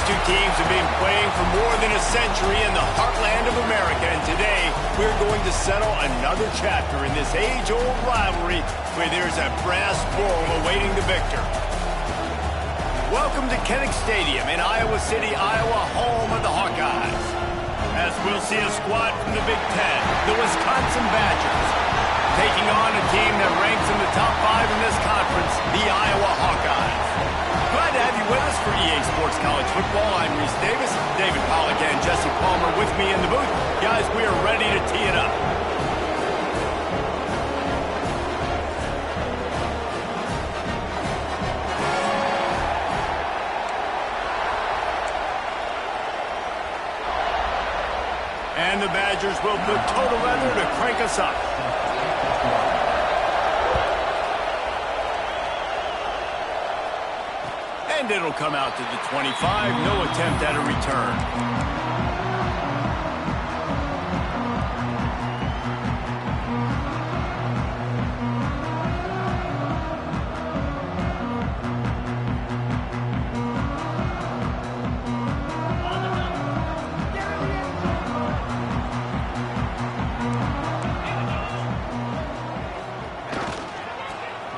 two teams have been playing for more than a century in the heartland of America, and today we're going to settle another chapter in this age-old rivalry where there's a brass bull awaiting the victor. Welcome to Kinnick Stadium in Iowa City, Iowa, home of the Hawkeyes. As we'll see a squad from the Big Ten, the Wisconsin Badgers, taking on a team that ranks in the top 5 in this conference, the Iowa Hawkeyes. Glad to have you with us for EA Sports College Football. I'm Reese Davis, David Pollack, and Jesse Palmer with me in the booth. Guys, we are ready to tee it up. And the Badgers will put total leather to crank us up. And it'll come out to the 25. No attempt at a return.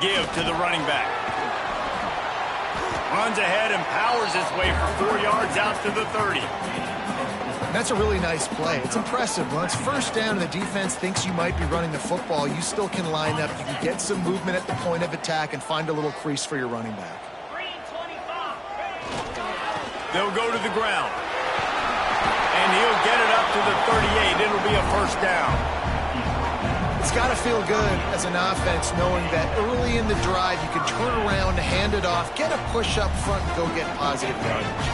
Give to the running back. Runs ahead and powers his way for 4 yards out to the 30. That's a really nice play. It's impressive. Once first down and the defense thinks you might be running the football, you still can line up. You can get some movement at the point of attack and find a little crease for your running back. They'll go to the ground. And he'll get it up to the 38. It'll be a first down. It's got to feel good as an offense knowing that early in the drive you can turn around, hand it off, get a push up front, and go get positive yardage.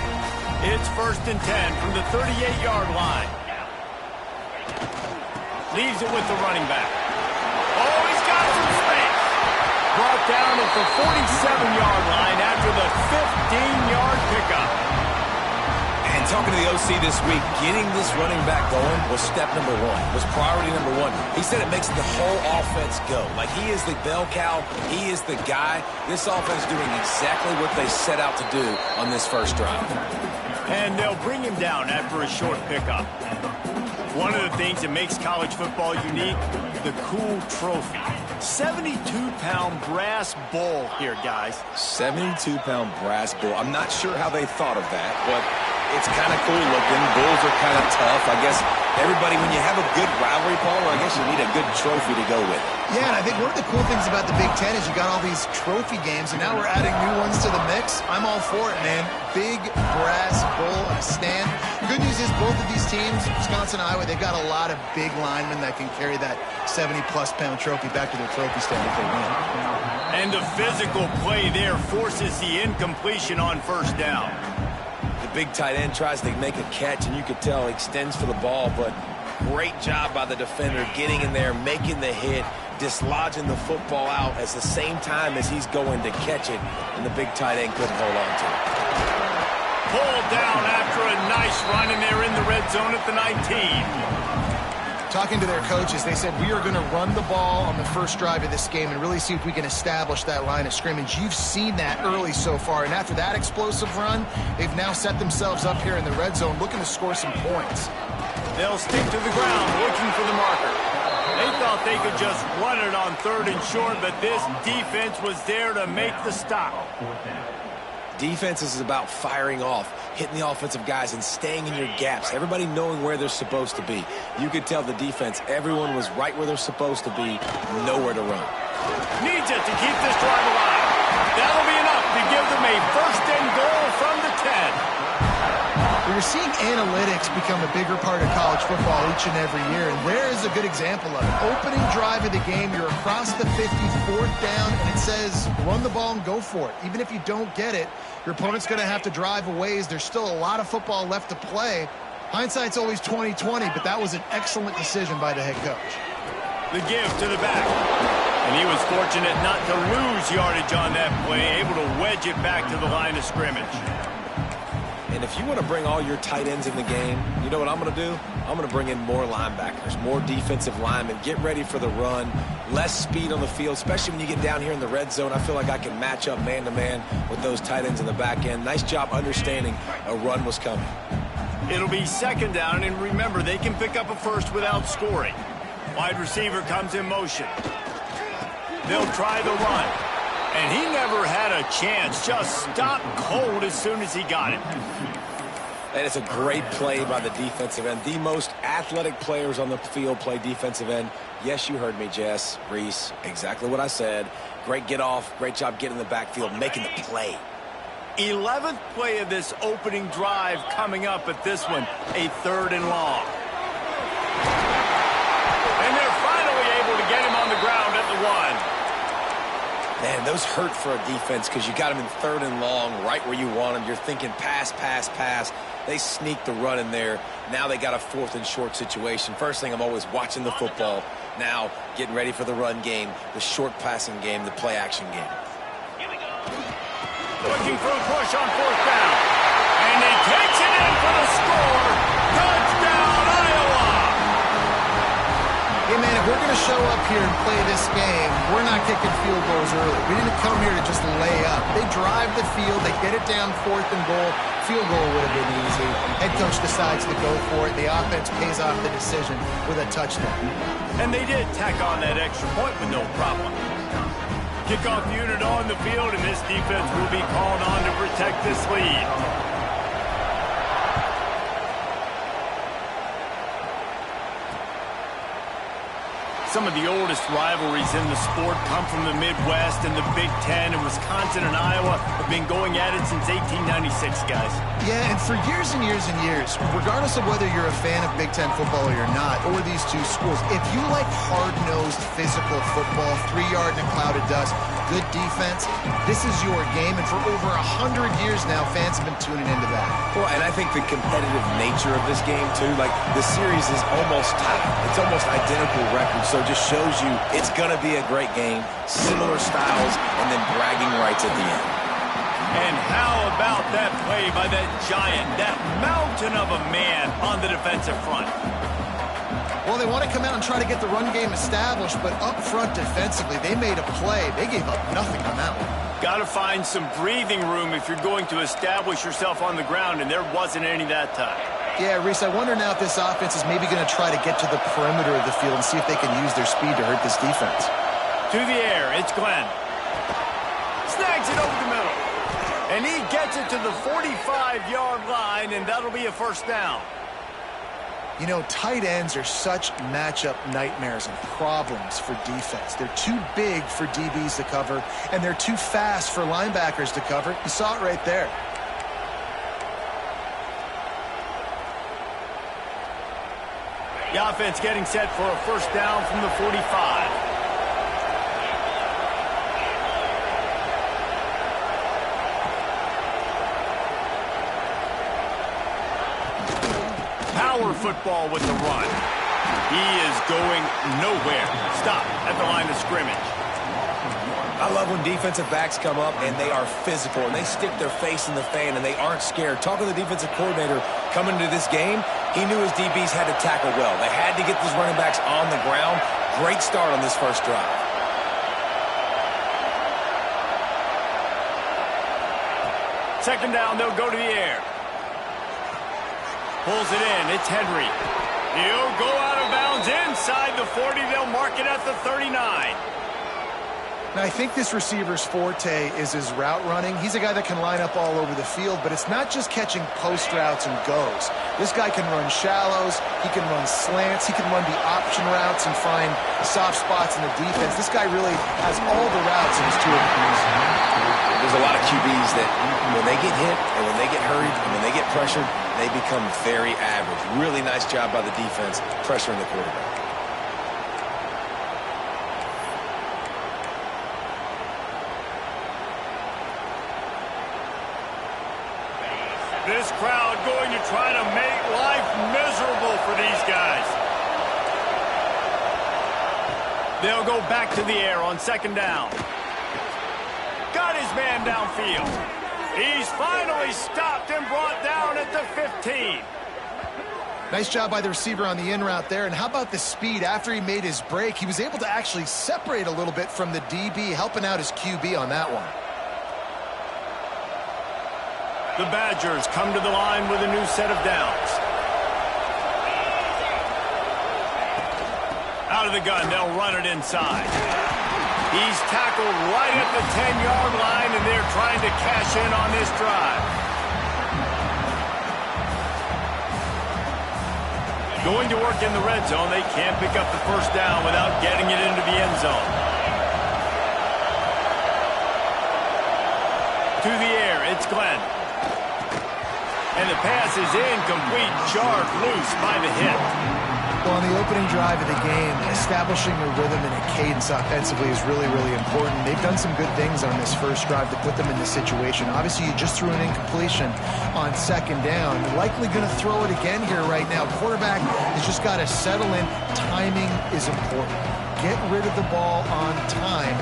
It's 1st and 10 from the 38-yard line. Leaves it with the running back. Oh, he's got some space. Brought down at the 47-yard line after the 15-yard pickup. And talking to the OC this week, getting this running back going was step number 1, was priority number 1. He said it makes the whole offense go. Like, he is the bell cow. He is the guy. This offense doing exactly what they set out to do on this first drive. And they'll bring him down after a short pickup. One of the things that makes college football unique, the cool trophy. 72-pound brass bowl here, guys. 72-pound brass bowl. I'm not sure how they thought of that, but it's kind of cool looking. Bulls are kind of tough. I guess everybody, when you have a good rivalry, Paul, I guess you need a good trophy to go with it. Yeah, and I think one of the cool things about the Big Ten is you got all these trophy games, and now we're adding new ones to the mix. I'm all for it, man. Big brass bowl on a stand. Good news is both of these teams, Wisconsin and Iowa, they've got a lot of big linemen that can carry that 70-plus pound trophy back to their trophy stand if they win. And the physical play there forces the incompletion on first down. The big tight end tries to make a catch, and you could tell he extends for the ball, but great job by the defender getting in there, making the hit, dislodging the football out at the same time as he's going to catch it, and the big tight end couldn't hold on to it. Pulled down after a nice run, and they're in the red zone at the 19. Talking to their coaches, they said, we are going to run the ball on the first drive of this game and really see if we can establish that line of scrimmage. You've seen that early so far, and after that explosive run, they've now set themselves up here in the red zone looking to score some points. They'll stick to the ground looking for the marker. They thought they could just run it on 3rd and short, but this defense was there to make the stop. Defense is about firing off, hitting the offensive guys and staying in your gaps, everybody knowing where they're supposed to be. You could tell the defense, everyone was right where they're supposed to be, nowhere to run. Needs it to keep this drive alive. That'll be enough to give them a 1st and goal from the 10. We're seeing analytics become a bigger part of college football each and every year, and there is a good example of it. Opening drive of the game, you're across the 50, 4th down, and it says run the ball and go for it. Even if you don't get it, your opponent's going to have to drive a ways. There's still a lot of football left to play. Hindsight's always 20/20, but that was an excellent decision by the head coach. The give to the back. And he was fortunate not to lose yardage on that play, able to wedge it back to the line of scrimmage. And And if you want to bring all your tight ends in the game, you know what I'm going to do? I'm going to bring in more linebackers, more defensive linemen, get ready for the run, less speed on the field, especially when you get down here in the red zone. I feel like I can match up man-to-man with those tight ends in the back end. Nice job understanding a run was coming. It'll be second down, and remember, they can pick up a first without scoring. Wide receiver comes in motion. They'll try the run. And he never had a chance. Just stopped cold as soon as he got it. And it's a great play by the defensive end. The most athletic players on the field play defensive end. Yes, you heard me, Jess, Reese. Exactly what I said. Great get off. Great job getting in the backfield, making the play. 11th play of this opening drive coming up at this one. A 3rd and long. And they're finally able to get him on the ground at the 1. Man, those hurt for a defense because you got him in 3rd and long, right where you want him. You're thinking pass, pass, pass. They sneak the run in there. Now they got a 4th and short situation. First thing, I'm always watching the football. Now getting ready for the run game, the short passing game, the play action game. Looking for a push on 4th down. And he takes it in for the score. Touchdown, Iowa! Hey, man, if we're going to show up here and play this game, we're not kicking field goals early. We didn't come here to just lay up. They drive the field. They get it down 4th and goal. Field goal would have been easy. Head coach decides to go for it. The offense pays off the decision with a touchdown. And they did tack on that extra point with no problem. Kickoff unit on the field, and this defense will be called on to protect this lead. Some of the oldest rivalries in the sport come from the Midwest and the Big Ten, and Wisconsin and Iowa have been going at it since 1896, guys. Yeah, and for years and years and years, regardless of whether you're a fan of Big Ten football or you're not, or these two schools, if you like hard-nosed physical football, 3-yard in a cloud of dust, good defense, this is your game, and for over 100 years now, fans have been tuning into that. Well, and I think the competitive nature of this game, too, like the series is almost tied. It's almost identical records, so it just shows you it's going to be a great game, similar styles, and then bragging rights at the end. And how about that play by that giant, that mountain of a man on the defensive front? Well, they want to come out and try to get the run game established, but up front defensively, they made a play. They gave up nothing on that one. Got to find some breathing room if you're going to establish yourself on the ground, and there wasn't any that time. Yeah, Reese, I wonder now if this offense is maybe going to try to get to the perimeter of the field and see if they can use their speed to hurt this defense. To the air, it's Glenn. Snags it over the middle. And he gets it to the 45-yard line, and that'll be a 1st down. You know, tight ends are such matchup nightmares and problems for defense. They're too big for DBs to cover, and they're too fast for linebackers to cover. You saw it right there. The offense getting set for a 1st down from the 45. Power football with the run. He is going nowhere. Stop at the line of scrimmage. I love when defensive backs come up and they are physical and they stick their face in the fan and they aren't scared. Talking to the defensive coordinator coming into this game, he knew his DBs had to tackle well. They had to get these running backs on the ground. Great start on this 1st drive. Second down, they'll go to the air. Pulls it in. It's Henry. He'll go out of bounds inside the 40. They'll mark it at the 39. Now, I think this receiver's forte is his route running. He's a guy that can line up all over the field, but it's not just catching post routes and goes. This guy can run shallows. He can run slants. He can run the option routes and find soft spots in the defense. This guy really has all the routes in his toolbox. There's a lot of QBs that when they get hit and when they get hurried and when they get pressured, they become very average. Really nice job by the defense pressuring the quarterback. This crowd going to try to make life miserable for these guys. They'll go back to the air on 2nd down. Got his man downfield. He's finally stopped and brought down at the 15. Nice job by the receiver on the in route there. And how about the speed? After he made his break, he was able to actually separate a little bit from the DB, helping out his QB on that one. The Badgers come to the line with a new set of downs. Out of the gun, they'll run it inside. He's tackled right at the 10-yard line, and they're trying to cash in on this drive. Going to work in the red zone, they can't pick up the first down without getting it into the end zone. To the air, it's Glenn. And the pass is incomplete, jarred loose by the hit. Well, on the opening drive of the game, establishing a rhythm and a cadence offensively is really, really important. They've done some good things on this first drive to put them in this situation. Obviously, you just threw an incompletion on second down. You're likely going to throw it again here right now. Quarterback has just got to settle in. Timing is important. Get rid of the ball on time.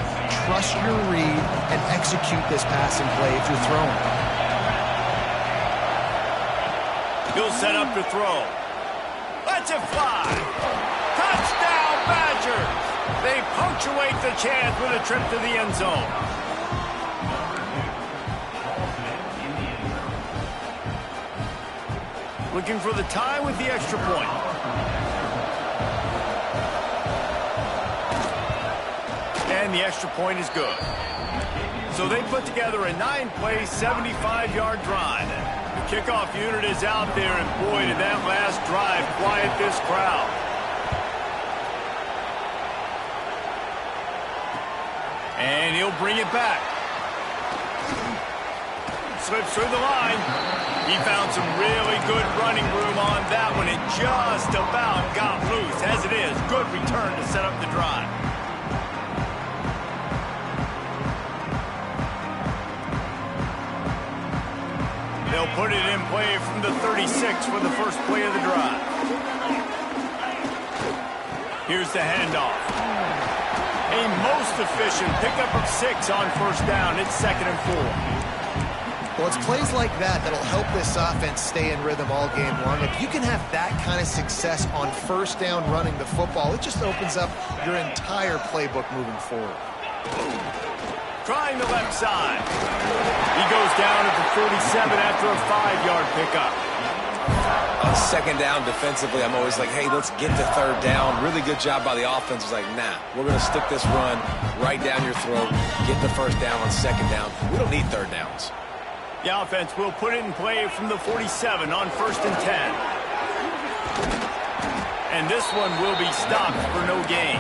Trust your read and execute this passing play if you're throwing. He'll set up to throw. Let's it fly. Touchdown, Badgers. They punctuate the chance with a trip to the end zone. Looking for the tie with the extra point. And the extra point is good. So they put together a 9-play, 75-yard drive. The kickoff unit is out there, and boy, did that last drive quiet this crowd. And he'll bring it back. Slips through the line. He found some really good running room on that one. It just about got loose. As it is, good return to set up the drive. They'll put it in play from the 36 for the first play of the drive. Here's the handoff. A most efficient pickup of 6 on first down. It's 2nd and 4. Well, it's plays like that that'll help this offense stay in rhythm all game long. If you can have that kind of success on first down running the football, it just opens up your entire playbook moving forward. Trying the left side. He goes down at the 47 after a 5-yard pickup. On second down defensively, I'm always like, hey, let's get to third down. Really good job by the offense. It's like, nah, we're going to stick this run right down your throat, get the first down on second down. We don't need third downs. The offense will put it in play from the 47 on 1st and 10. And this one will be stopped for no gain.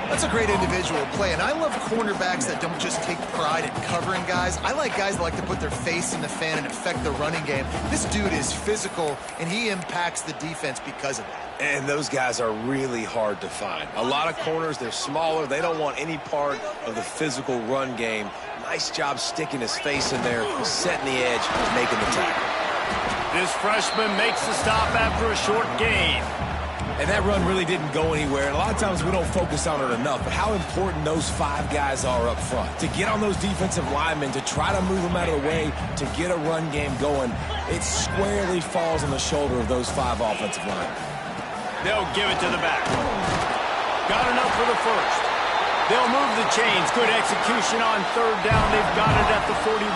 That's a great individual play, and I love cornerbacks that don't just take pride in covering guys. I like guys that like to put their face in the fan and affect the running game. This dude is physical, and he impacts the defense because of that. And those guys are really hard to find. A lot of corners, they're smaller. They don't want any part of the physical run game. Nice job sticking his face in there, setting the edge, making the tackle. This freshman makes the stop after a short gain. And that run really didn't go anywhere. And a lot of times we don't focus on it enough, but how important those 5 guys are up front. To get on those defensive linemen, to try to move them out of the way, to get a run game going, it squarely falls on the shoulder of those 5 offensive linemen. They'll give it to the back. Got enough for the first. They'll move the chains. Good execution on third down. They've got it at the 41.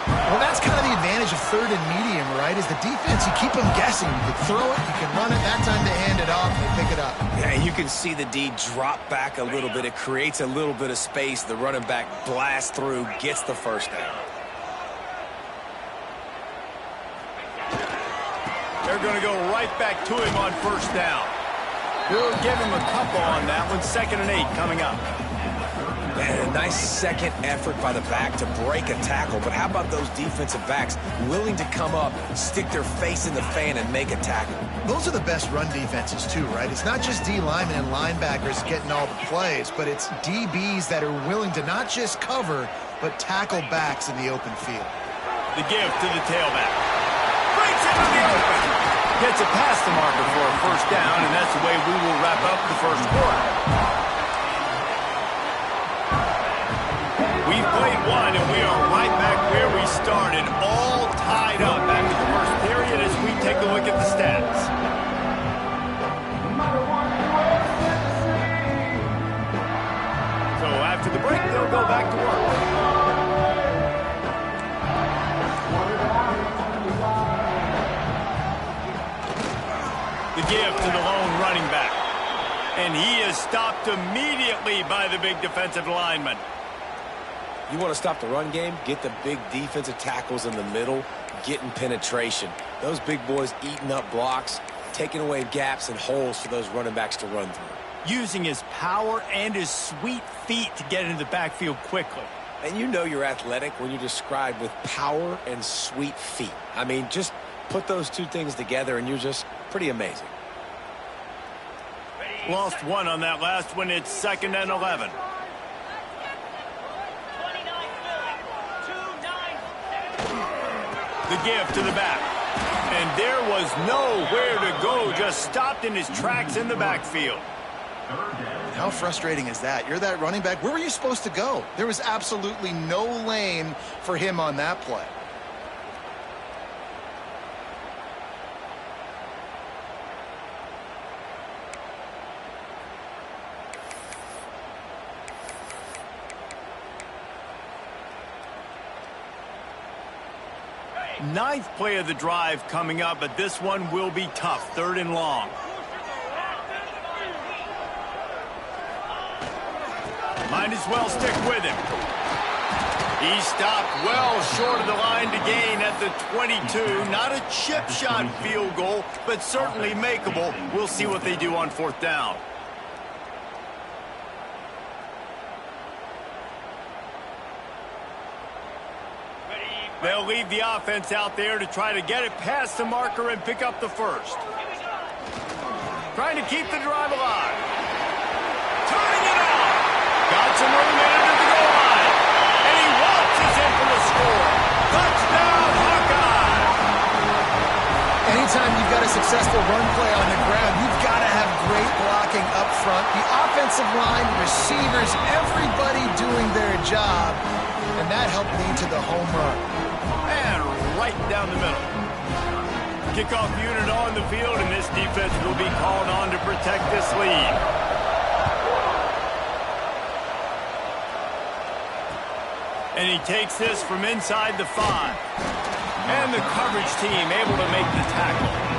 Well, that's kind of the advantage of third and medium, right? Is the defense, you keep them guessing. You can throw it, you can run it. That time they hand it off, they pick it up. Yeah, you can see the D drop back a little bit. It creates a little bit of space. The running back blasts through, gets the first down. They're going to go right back to him on first down. We'll give him a couple on that one. 2nd and 8 coming up. And a nice second effort by the back to break a tackle. But how about those defensive backs willing to come up, stick their face in the fan, and make a tackle? Those are the best run defenses, too, right? It's not just D linemen and linebackers getting all the plays, but it's DBs that are willing to not just cover, but tackle backs in the open field. The give to the tailback. Breaks into the open. Gets it past the marker for a first down, and that's the way we will wrap up the first quarter. We've played one, and we are right back where we started, all tied And he is stopped immediately by the big defensive lineman. You want to stop the run game? Get the big defensive tackles in the middle, getting penetration. Those big boys eating up blocks, taking away gaps and holes for those running backs to run through. Using his power and his sweet feet to get into the backfield quickly. And you know you're athletic when you're described with power and sweet feet. I mean, just put those two things together and you're just pretty amazing. Lost one on that last one. It's 2nd and 11. The give to the back. And there was nowhere to go. Just stopped in his tracks in the backfield. How frustrating is that? You're that running back. Where were you supposed to go? There was absolutely no lane for him on that play. Ninth play of the drive coming up, but this one will be tough. 3rd and long. Might as well stick with him. He stopped well short of the line to gain at the 22. Not a chip shot field goal, but certainly makeable. We'll see what they do on 4th down. They'll leave the offense out there to try to get it past the marker and pick up the first. Trying to keep the drive alive. Turning it on. Got some room in it at the goal line. And he waltzes in for the score. Touchdown, Hawkeye. Anytime you've got a successful run play on the ground, you've got to have great blocking up front. The offensive line, receivers, everybody doing their job. And that helped lead to the home run. And right down the middle. Kickoff unit on the field, and this defense will be called on to protect this lead. And he takes this from inside the 5. And the coverage team able to make the tackle.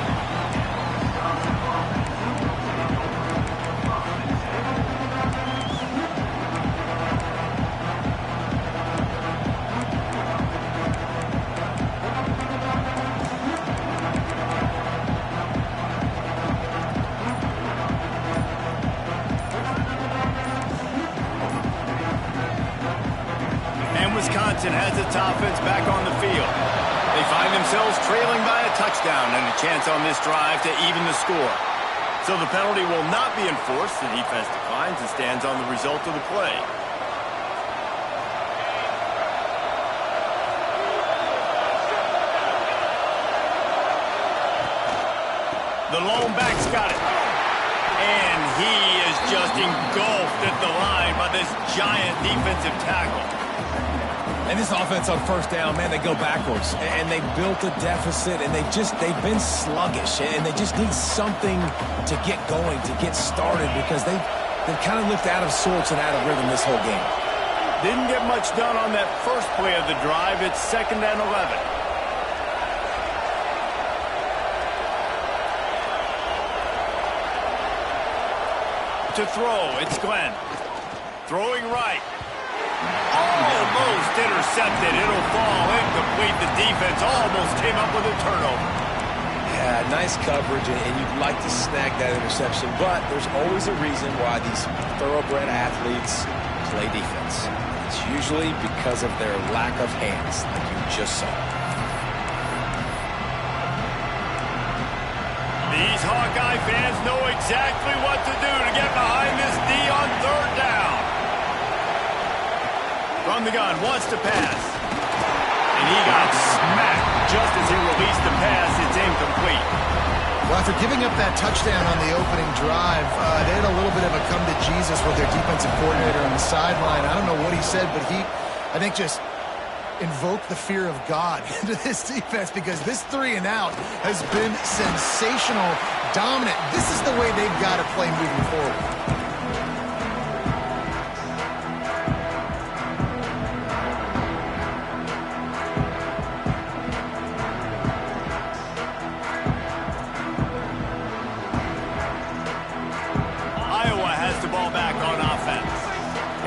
Wisconsin has its offense back on the field. They find themselves trailing by a touchdown and a chance on this drive to even the score. So the penalty will not be enforced. The defense declines and stands on the result of the play. The lone back's got it. And he is just engulfed at the line by this giant defensive tackle. And this offense on 1st down, man, they go backwards. And they built a deficit, and they've been sluggish. And they just need something to get going, to get started, because they've kind of looked out of sorts and out of rhythm this whole game. Didn't get much done on that first play of the drive. It's 2nd and 11. To throw, it's Glenn. Throwing right. Almost intercepted. It'll fall incomplete. The defense almost came up with a turnover. Yeah, nice coverage, and you'd like to snag that interception, but there's always a reason why these thoroughbred athletes play defense. It's usually because of their lack of hands, like you just saw. These Hawkeye fans know exactly what to do to get behind this D on 3rd down. From the gun, wants to pass. And he got smacked just as he released the pass. It's incomplete. Well, after giving up that touchdown on the opening drive, they had a little bit of a come to Jesus with their defensive coordinator on the sideline. I don't know what he said, but he, I think, just invoked the fear of God into this defense, because this 3 and out has been sensational, dominant. This is the way they've got to play moving forward.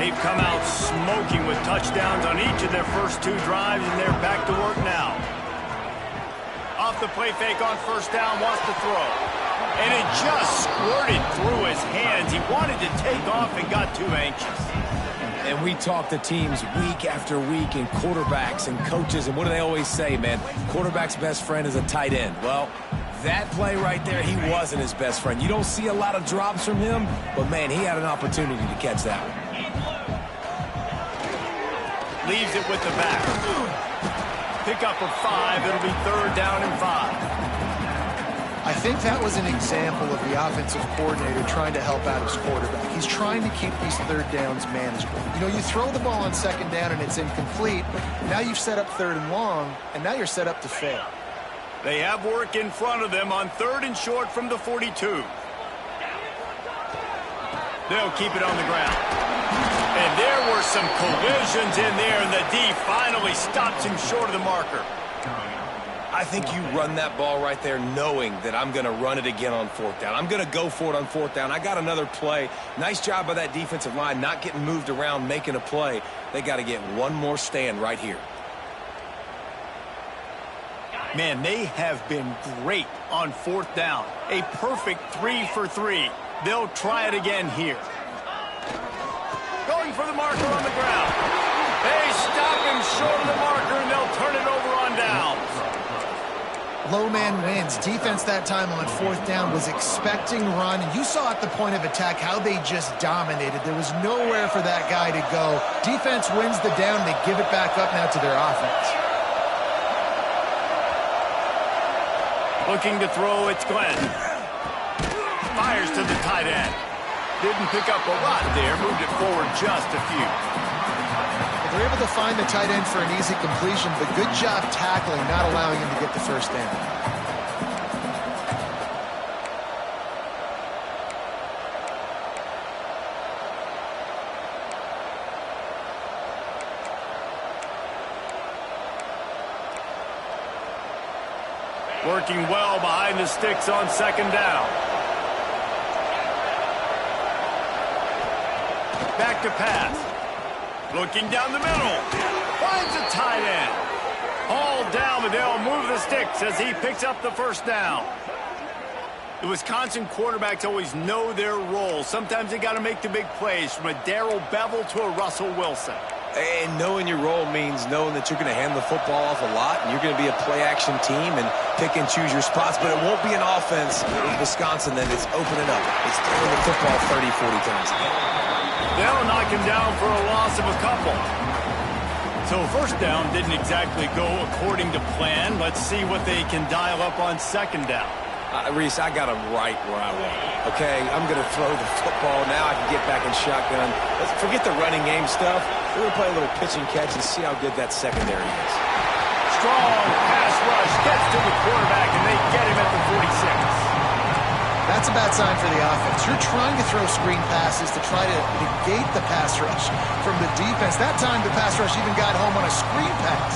They've come out smoking with touchdowns on each of their first 2 drives, and they're back to work now. Off the play fake on first down, wants to throw. And it just squirted through his hands. He wanted to take off and got too anxious. And we talk to teams week after week and quarterbacks and coaches, and what do they always say, man? Quarterback's best friend is a tight end. Well, that play right there, he wasn't his best friend. You don't see a lot of drops from him, but, man, he had an opportunity to catch that one. Leaves it with the back. Pick up of 5. It'll be 3rd down and 5. I think that was an example of the offensive coordinator trying to help out his quarterback. He's trying to keep these 3rd downs manageable. You know, you throw the ball on 2nd down and it's incomplete. Now you've set up 3rd and long, and now you're set up to fail. They have work in front of them on 3rd and short from the 42. They'll keep it on the ground. And there were some collisions in there, and the D finally stops him short of the marker. I think you run that ball right there knowing that I'm going to run it again on 4th down. I'm going to go for it on 4th down. I got another play. Nice job by that defensive line, not getting moved around, making a play. They got to get one more stand right here. Man, they have been great on 4th down. A perfect 3 for 3. They'll try it again here. Going for the marker on the ground. They stop him short of the marker, and they'll turn it over on downs. Low man wins. Defense that time on 4th down was expecting run. And you saw at the point of attack how they just dominated. There was nowhere for that guy to go. Defense wins the down. They give it back up now to their offense. Looking to throw, it's Glenn. Fires to the tight end. Didn't pick up a lot there. Moved it forward just a few. They're able to find the tight end for an easy completion, but good job tackling, not allowing him to get the first down. Working well behind the sticks on 2nd down. Back to pass. Looking down the middle. Finds a tight end. Hauled down, but they'll move the sticks as he picks up the first down. The Wisconsin quarterbacks always know their role. Sometimes they got to make the big plays, from a Darrell Bevell to a Russell Wilson. And knowing your role means knowing that you're going to hand the football off a lot, and you're going to be a play-action team and pick and choose your spots, but it won't be an offense with Wisconsin that is opening up. It's throwing the football 30, 40 times a game. They'll knock him down for a loss of a couple. So first down didn't exactly go according to plan. Let's see what they can dial up on 2nd down. Reese, I got him right where I want him. Okay, I'm going to throw the football. Now I can get back in shotgun. Let's forget the running game stuff. We're going to play a little pitch and catch and see how good that secondary is. Strong pass rush gets to the quarterback, and they get him at the 46. That's a bad sign for the offense. You're trying to throw screen passes to try to negate the pass rush from the defense. That time, the pass rush even got home on a screen pass.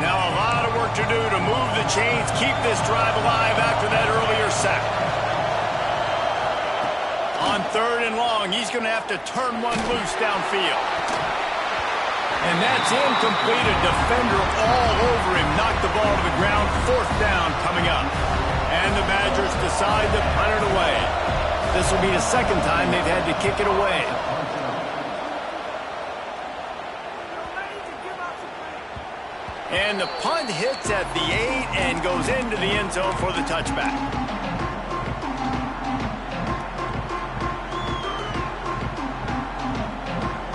Now a lot of work to do to move the chains, keep this drive alive after that earlier sack. On 3rd and long, he's going to have to turn one loose downfield. And that's incomplete. A defender all over him. Knocked the ball to the ground. 4th down coming up. And the Badgers decide to punt it away. This will be the 2nd time they've had to kick it away. And the punt hits at the 8 and goes into the end zone for the touchback.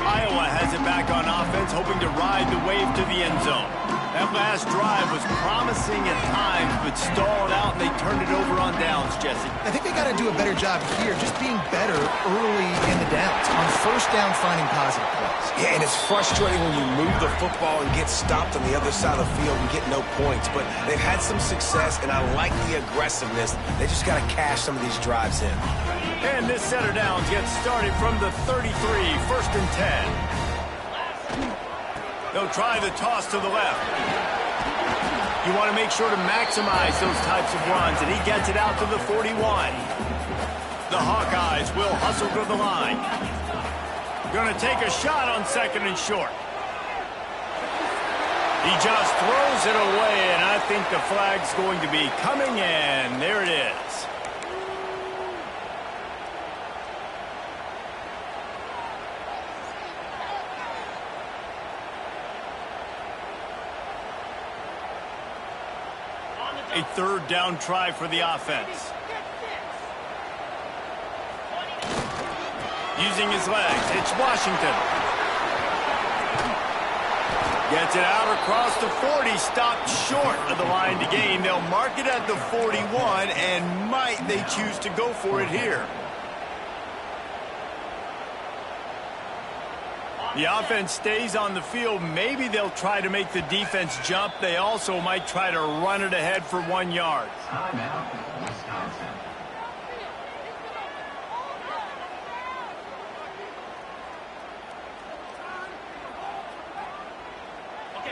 Iowa has it back on offense, hoping to ride the wave to the end zone. That last drive was promising at times, but stalled out, and they turned it over on downs, Jesse. I think they got to do a better job here, just being better early in the downs. On 1st down, finding positive plays. Yeah, and it's frustrating when you move the football and get stopped on the other side of the field and get no points. But they've had some success, and I like the aggressiveness. They just got to cash some of these drives in. And this set of downs gets started from the 33, 1st and 10. They'll try the toss to the left. You want to make sure to maximize those types of runs, and he gets it out to the 41. The Hawkeyes will hustle to the line. Going to take a shot on 2nd and short. He just throws it away, and I think the flag's going to be coming in. There it is. A 3rd down try for the offense. Using his legs, it's Washington. Gets it out across the 40, stopped short of the line to gain. They'll mark it at the 41, and might they choose to go for it here. The offense stays on the field. Maybe they'll try to make the defense jump. They also might try to run it ahead for 1 yard.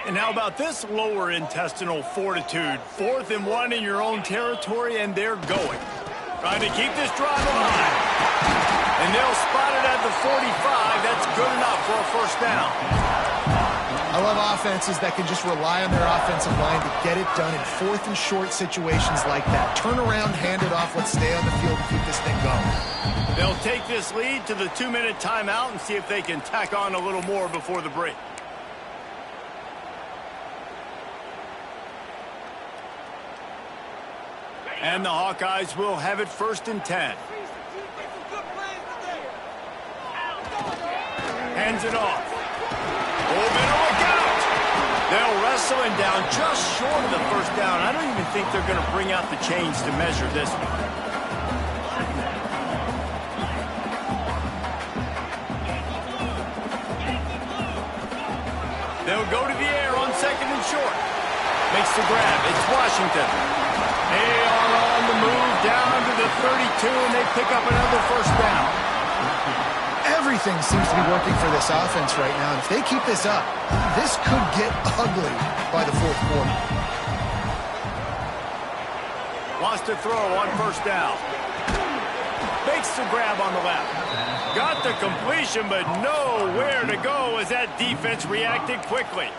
And how about this lower intestinal fortitude? 4th and 1 in your own territory, and they're going. Trying to keep this drive alive. And they'll spot it at the 45. That's good enough for a 1st down. I love offenses that can just rely on their offensive line to get it done in 4th and short situations like that. Turn around, hand it off, let's stay on the field and keep this thing going. They'll take this lead to the 2-minute timeout and see if they can tack on a little more before the break. And the Hawkeyes will have it 1st and 10. Hands it off. Oh, better look out. They'll wrestle him down just short of the 1st down. I don't even think they're going to bring out the chains to measure this one. They'll go to the air on 2nd and short. Makes the grab. It's Washington. They are on the move down to the 32, and they pick up another 1st down. Everything seems to be working for this offense right now. And if they keep this up, this could get ugly by the 4th quarter. Wants to throw on 1st down. Makes the grab on the left. Got the completion, but nowhere to go as that defense reacted quickly.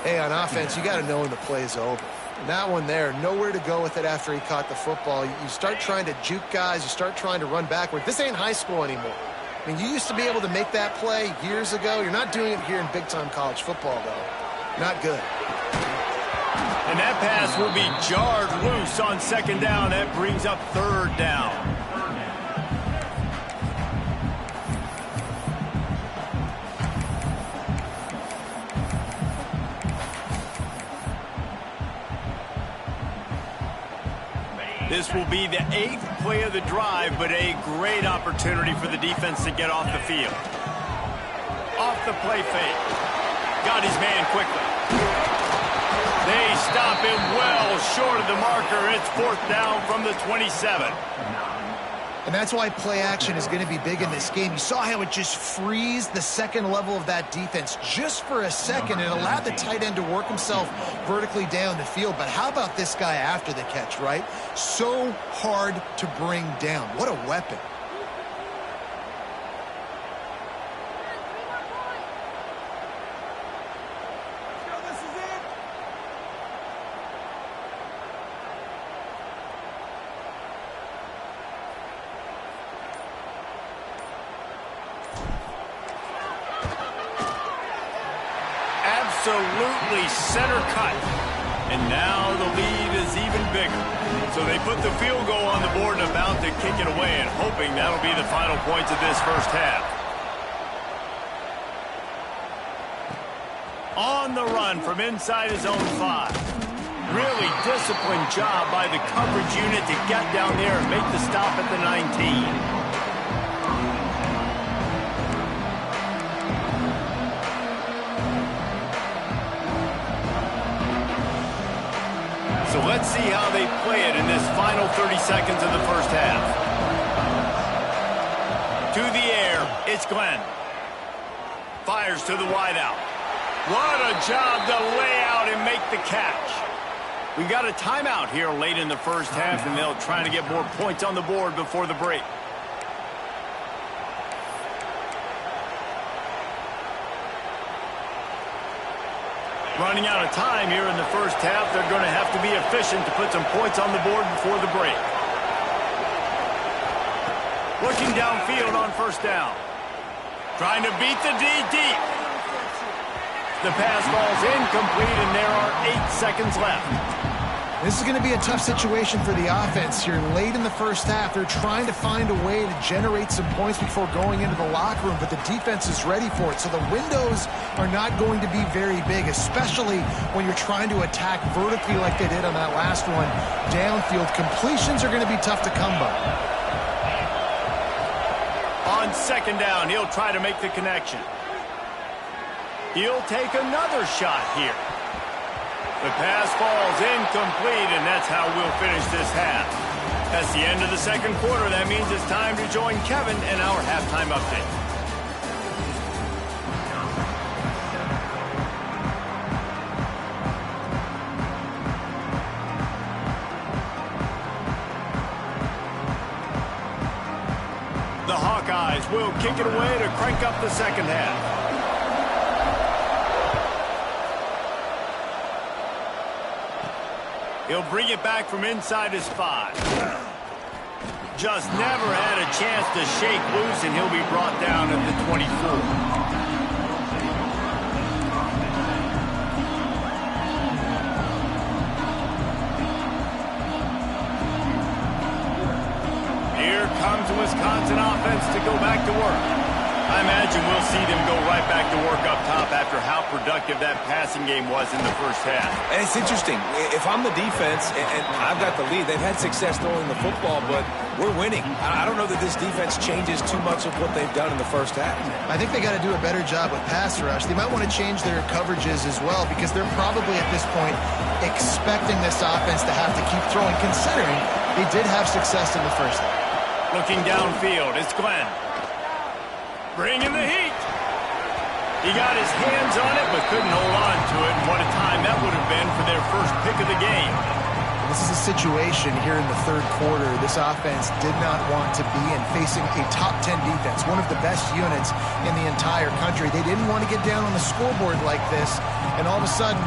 Hey, on offense, you got to know when the play is over. And that one there, nowhere to go with it after he caught the football. You start trying to juke guys. You start trying to run backward. This ain't high school anymore. I mean, you used to be able to make that play years ago. You're not doing it here in big-time college football, though. Not good. And that pass will be jarred loose on 2nd down. That brings up 3rd down. This will be the 8th play of the drive, but a great opportunity for the defense to get off the field. Off the play fake. Got his man quickly. They stop him well short of the marker. It's 4th down from the 27. And that's why play action is going to be big in this game. You saw how it just frees the 2nd level of that defense just for a second. It allowed the tight end to work himself vertically down the field. But how about this guy after the catch, right? So hard to bring down. What a weapon. Absolutely center cut. And now the lead is even bigger. So they put the field goal on the board and about to kick it away, and hoping that'll be the final points of this 1st half. On the run from inside his own 5. Really disciplined job by the coverage unit to get down there and make the stop at the 19. So let's see how they play it in this final 30 seconds of the 1st half. To the air, it's Glenn. Fires to the wideout. What a job to lay out and make the catch. We got a timeout here late in the first half, and they'll try to get more points on the board before the break. Running out of time here in the first half. They're going to have to be efficient to put some points on the board before the break. Looking downfield on first down. Trying to beat the D deep. The pass falls incomplete, and there are 8 seconds left. This is going to be a tough situation for the offense here. Late in the first half, they're trying to find a way to generate some points before going into the locker room, but the defense is ready for it. So the windows are not going to be very big, especially when you're trying to attack vertically like they did on that last one. Downfield completions are going to be tough to come by. On second down, he'll try to make the connection. He'll take another shot here. The pass falls incomplete, and that's how we'll finish this half. That's the end of the second quarter. That means it's time to join Kevin in our halftime update. The Hawkeyes will kick it away to crank up the second half. He'll bring it back from inside his 5. Just never had a chance to shake loose, and he'll be brought down at the 24. Here comes the Wisconsin offense to go back to work. I imagine we'll see them go right back to work up top after how productive that passing game was in the first half. And it's interesting. If I'm the defense and I've got the lead, they've had success throwing the football, but we're winning. I don't know that this defense changes too much of what they've done in the first half. I think they got to do a better job with pass rush. They might want to change their coverages as well, because they're probably at this point expecting this offense to have to keep throwing, considering they did have success in the first half. Looking downfield, it's Glenn. Bringing the heat. He got his hands on it, but couldn't hold on to it. And what a time that would have been for their first pick of the game. This is a situation here in the third quarter this offense did not want to be in, facing a top 10 defense, one of the best units in the entire country. They didn't want to get down on the scoreboard like this and all of a sudden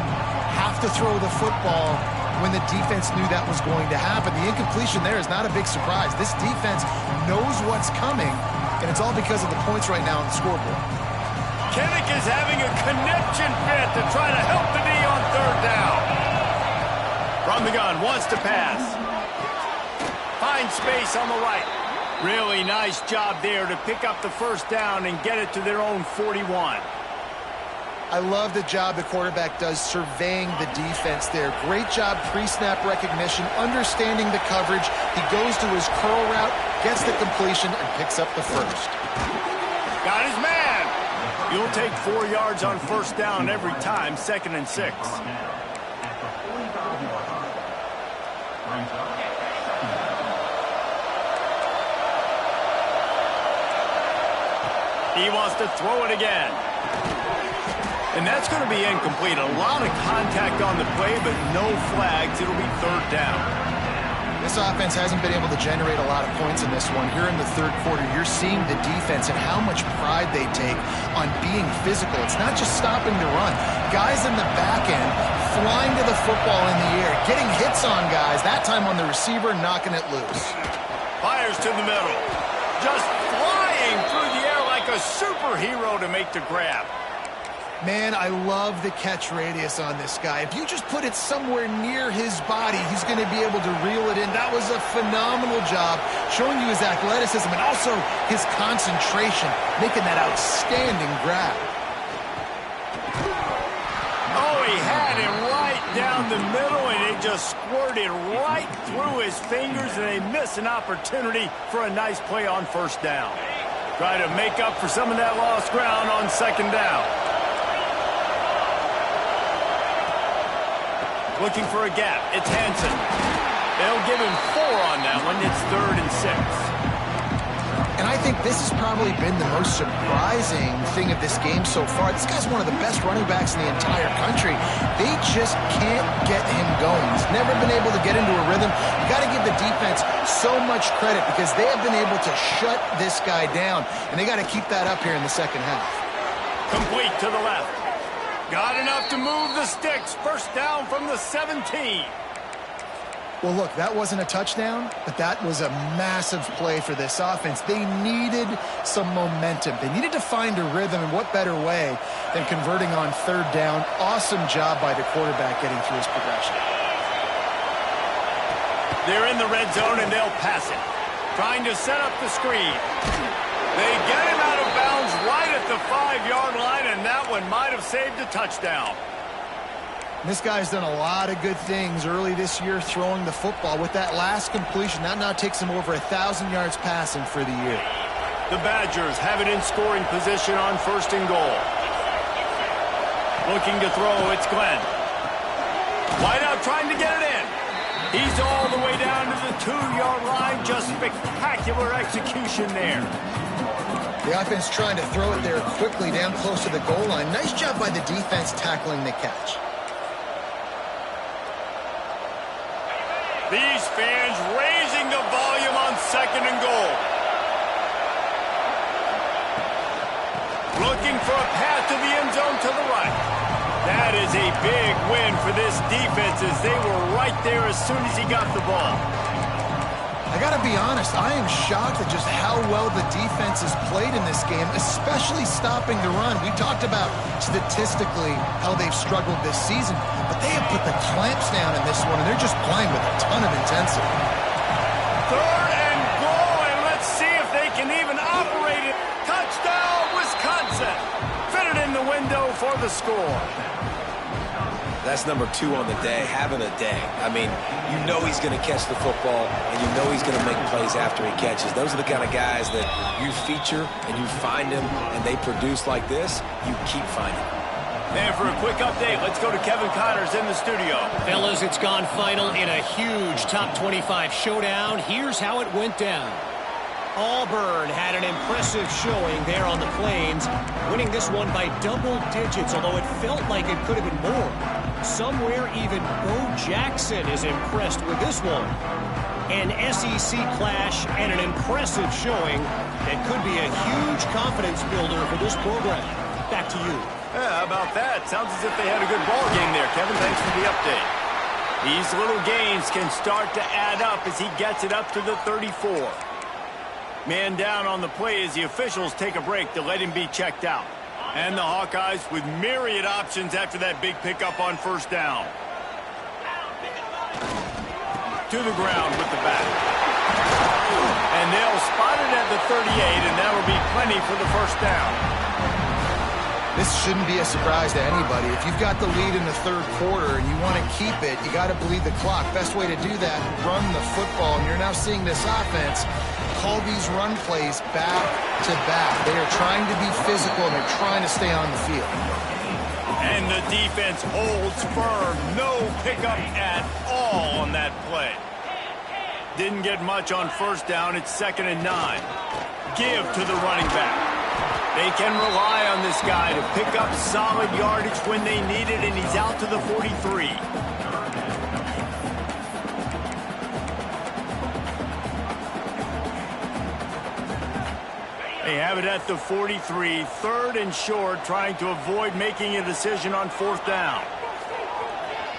have to throw the football when the defense knew that was going to happen. The incompletion there is not a big surprise. This defense knows what's coming, and it's all because of the points right now on the scoreboard. Kinnick is having a connection fit to try to help the D on third down. From the gun, wants to pass. Finds space on the right. Really nice job there to pick up the first down and get it to their own 41. I love the job the quarterback does surveying the defense there. Great job pre-snap recognition, understanding the coverage. He goes to his curl route, gets the completion, and picks up the first. Got his man. You'll take 4 yards on first down every time, 2nd and 6. He wants to throw it again. And that's going to be incomplete. A lot of contact on the play, but no flags. It'll be third down. This offense hasn't been able to generate a lot of points in this one. Here in the third quarter, you're seeing the defense and how much pride they take on being physical. It's not just stopping the run. Guys in the back end flying to the football in the air, getting hits on guys, that time on the receiver, knocking it loose. Fires to the middle. Just flying through the air like a superhero to make the grab. Man, I love the catch radius on this guy. If you just put it somewhere near his body, he's going to be able to reel it in. That was a phenomenal job, showing you his athleticism and also his concentration, making that outstanding grab. Oh, he had him right down the middle, and it just squirted right through his fingers, and they miss an opportunity for a nice play on first down. Try to make up for some of that lost ground on second down. Looking for a gap. It's Hansen. They'll give him 4 on that one. It's 3rd and 6. And I think this has probably been the most surprising thing of this game so far. This guy's one of the best running backs in the entire country. They just can't get him going. He's never been able to get into a rhythm. You got to give the defense so much credit because they have been able to shut this guy down, and they got to keep that up here in the second half. Complete to the left. Got enough to move the sticks. First down from the 17. Well, look, that wasn't a touchdown, but that was a massive play for this offense. They needed some momentum. They needed to find a rhythm, and what better way than converting on third down. Awesome job by the quarterback getting through his progression. They're in the red zone, and they'll pass it. Trying to set up the screen. They get him out of bounds right at the 5-yard line, and that one might have saved a touchdown. This guy's done a lot of good things early this year throwing the football. With that last completion, that now takes him over 1,000 yards passing for the year. The Badgers have it in scoring position on first and goal. Looking to throw, it's Glenn. Wideout trying to get it in. He's all the way down to the 2-yard line. Just spectacular execution there. The offense trying to throw it there quickly down close to the goal line. Nice job by the defense tackling the catch. These fans raising the volume on second and goal. Looking for a path to the end zone to the right. That is a big win for this defense as they were right there as soon as he got the ball. I got to be honest, I am shocked at just how well the defense has played in this game, especially stopping the run. We talked about statistically how they've struggled this season, but they have put the clamps down in this one, and they're just playing with a ton of intensity. Third and goal, and let's see if they can even operate it. Touchdown, Wisconsin. Fitted in the window for the score. That's number 2 on the day, having a day. I mean, you know he's going to catch the football, and you know he's going to make plays after he catches. Those are the kind of guys that you feature, and you find them, and they produce like this, you keep finding them. And for a quick update, let's go to Kevin Connors in the studio. Fellas, it's gone final in a huge top 25 showdown. Here's how it went down. Auburn had an impressive showing there on the Plains, winning this one by double digits, although it felt like it could have been more. Somewhere even Bo Jackson is impressed with this one. An SEC clash and an impressive showing that could be a huge confidence builder for this program. Back to you. Yeah, how about that? Sounds as if they had a good ball game there, Kevin. Thanks for the update. These little games can start to add up as he gets it up to the 34. Man down on the play as the officials take a break to let him be checked out. And the Hawkeyes with myriad options after that big pickup on first down. To the ground with the back. And they'll spot it at the 38, and that'll be plenty for the first down. This shouldn't be a surprise to anybody. If you've got the lead in the third quarter and you want to keep it, you got to bleed the clock. Best way to do that, run the football. And you're now seeing this offense call these run plays back to back. They are trying to be physical, and they're trying to stay on the field. And the defense holds firm. No pickup at all on that play. Didn't get much on first down. It's 2nd and 9. Give to the running back. They can rely on this guy to pick up solid yardage when they need it, and he's out to the 43. They have it at the 43, 3rd and short, trying to avoid making a decision on 4th down.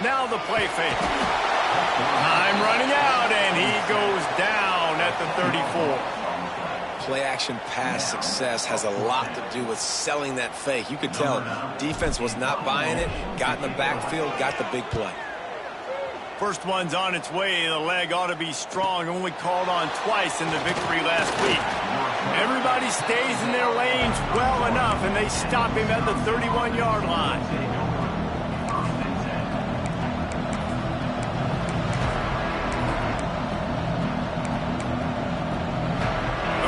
Now the play fake. Time running out, and he goes down at the 34. Play-action pass success has a lot to do with selling that fake. You could tell defense was not buying it, got in the backfield, got the big play. First one's on its way. The leg ought to be strong. Only called on twice in the victory last week. Everybody stays in their lanes well enough, and they stop him at the 31-yard line.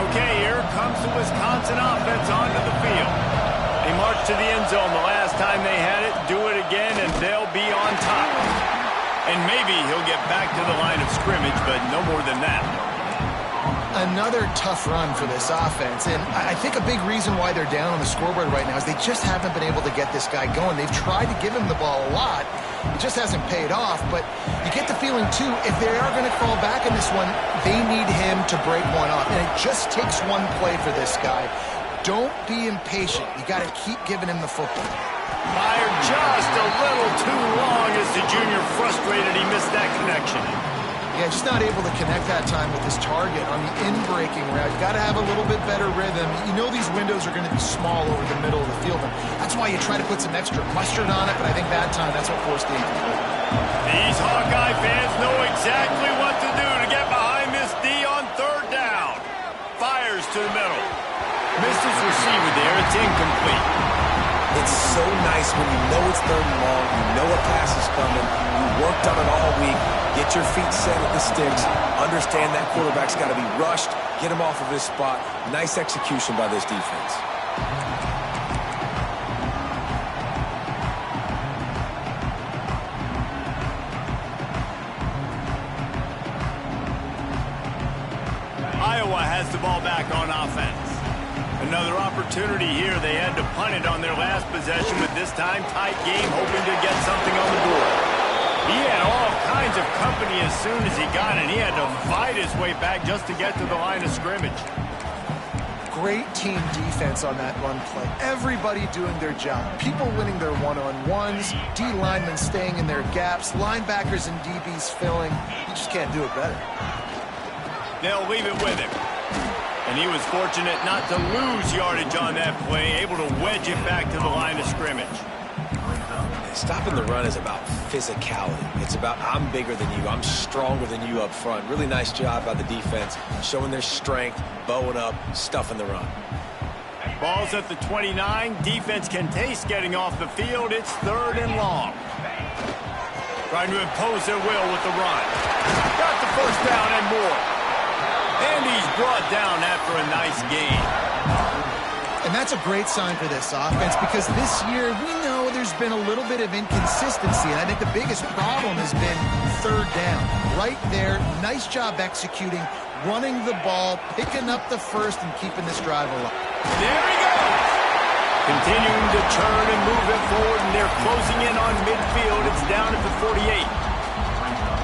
Okay, here comes the Wisconsin offense onto the field. They march to the end zone the last time they had it, do it again, and they'll be on top. And maybe he'll get back to the line of scrimmage, but no more than that. Another tough run for this offense, and I think a big reason why they're down on the scoreboard right now is they just haven't been able to get this guy going. They've tried to give him the ball a lot. It just hasn't paid off, but you get the feeling, too, if they are going to fall back in this one, they need him to break one off, and it just takes one play for this guy. Don't be impatient. You got to keep giving him the football. Fired just a little too long as the junior frustrated he missed that connection. Yeah, just not able to connect that time with his target on the in-breaking route. You got to have a little bit better rhythm. You know these windows are going to be small over the middle of the field, and that's why you try to put some extra mustard on it, but I think that time that's what forced the incomplete. These Hawkeye fans know exactly what to do to get behind this D on third down. Fires to the middle. Missed his receiver there. It's incomplete. It's so nice when you know it's third and long, you know a pass is coming, you worked on it all week, get your feet set at the sticks, understand that quarterback's got to be rushed, get him off of his spot. Nice execution by this defense. Iowa has the ball back on offense. Another opportunity here. They had to punt it on their last possession, but this time tight game, hoping to get something on the board. He had all kinds of company as soon as he got it. He had to fight his way back just to get to the line of scrimmage. Great team defense on that run play. Everybody doing their job. People winning their one-on-ones, D linemen staying in their gaps, linebackers and DBs filling. You just can't do it better. They'll leave it with him. And he was fortunate not to lose yardage on that play, able to wedge it back to the line of scrimmage. Stopping the run is about physicality. It's about I'm bigger than you, I'm stronger than you up front. Really nice job by the defense, showing their strength, bowing up, stuffing the run. Ball's at the 29. Defense can taste getting off the field. It's third and long. Trying to impose their will with the run. Got the first down and more. And he's brought down after a nice gain. And that's a great sign for this offense because this year we know there's been a little bit of inconsistency. And I think the biggest problem has been third down. Right there, nice job executing, running the ball, picking up the first, and keeping this drive alive. There he goes. Continuing to turn and move it forward, and they're closing in on midfield. It's down at the 48.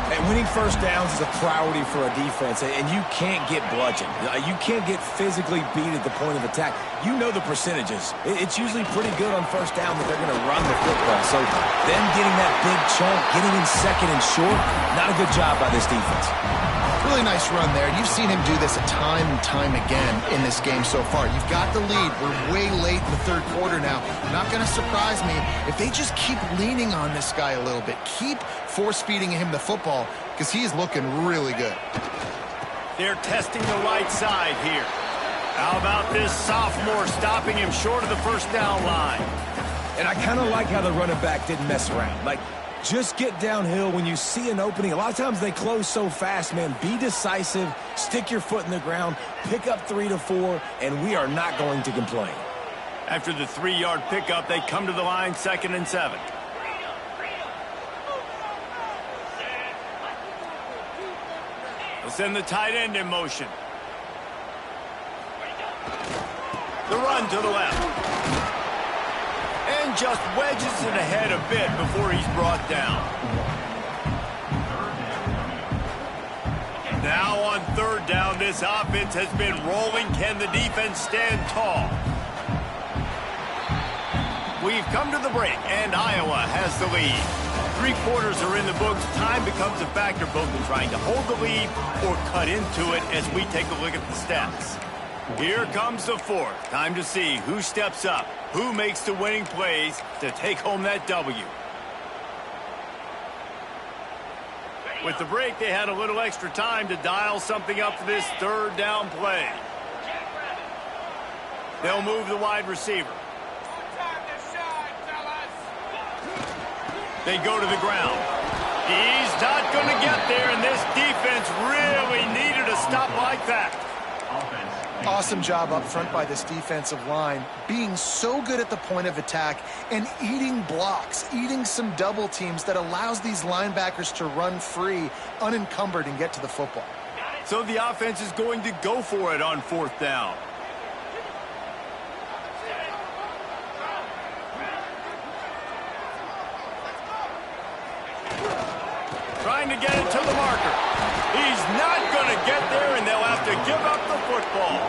And winning first downs is a priority for a defense, and you can't get bludgeoned. You can't get physically beat at the point of attack. You know the percentages. It's usually pretty good on first down that they're going to run the football. So them getting that big chunk, getting in second and short, not a good job by this defense. Really nice run there. You've seen him do this a time and time again in this game so far. You've got the lead. We're way late in the third quarter now. Not going to surprise me if they just keep leaning on this guy a little bit. Keep force-feeding him the football because he is looking really good. They're testing the right side here. How about this sophomore stopping him short of the first down line? And I kind of like how the running back didn't mess around. Like, just get downhill when you see an opening. A lot of times they close so fast, man. Be decisive, stick your foot in the ground, pick up 3 to 4, and we are not going to complain. After the 3-yard pickup, they come to the line, 2nd and 7. They'll send the tight end in motion. The run to the left. And just wedges it ahead a bit before he's brought down. Now on third down, this offense has been rolling. Can the defense stand tall? We've come to the break, and Iowa has the lead. 3 quarters are in the books. Time becomes a factor both in trying to hold the lead or cut into it as we take a look at the stats. Here comes the fourth. Time to see who steps up, who makes the winning plays to take home that W. With the break, they had a little extra time to dial something up for this third down play. They'll move the wide receiver. They go to the ground. He's not going to get there, and this defense really needed a stop like that. Awesome job up front by this defensive line, being so good at the point of attack and eating blocks, eating some double teams that allows these linebackers to run free, unencumbered, and get to the football. So the offense is going to go for it on 4th down. Trying to get it to the marker. He's not going to get there, and they'll have to give up the football.